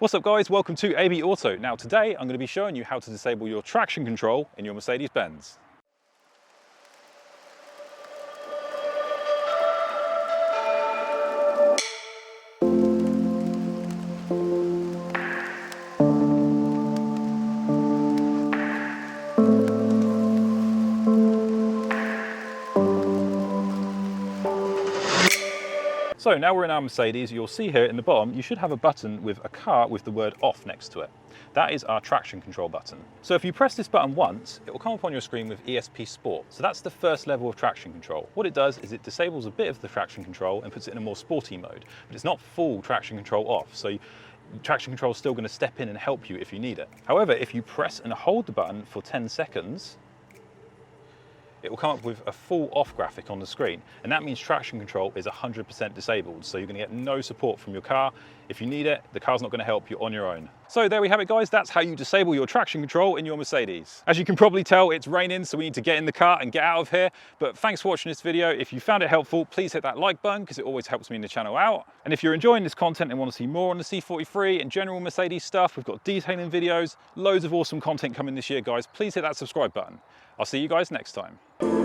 What's up guys, welcome to ABAUTO. Now today I'm going to be showing you how to disable your traction control in your Mercedes Benz. So now we're in our Mercedes. You'll see here in the bottom you should have a button with a car with the word off next to it. That is our traction control button. So if you press this button once, it will come up on your screen with ESP Sport. So that's the first level of traction control. What it does is it disables a bit of the traction control and puts it in a more sporty mode, but it's not full traction control off. So traction control is still going to step in and help you if you need it. However, if you press and hold the button for 10 seconds, it will come up with a full off graphic on the screen, and that means traction control is 100% disabled, so you're going to get no support from your car. If you need it, the car's not going to help you on your own. So there we have it guys, that's how you disable your traction control in your Mercedes. As you can probably tell, it's raining, so we need to get in the car and get out of here, but thanks for watching this video. If you found it helpful, please hit that like button because it always helps me in the channel out. And if you're enjoying this content and want to see more on the C43 and general Mercedes stuff, we've got detailing videos, loads of awesome content coming this year guys. Please hit that subscribe button. I'll see you guys next time.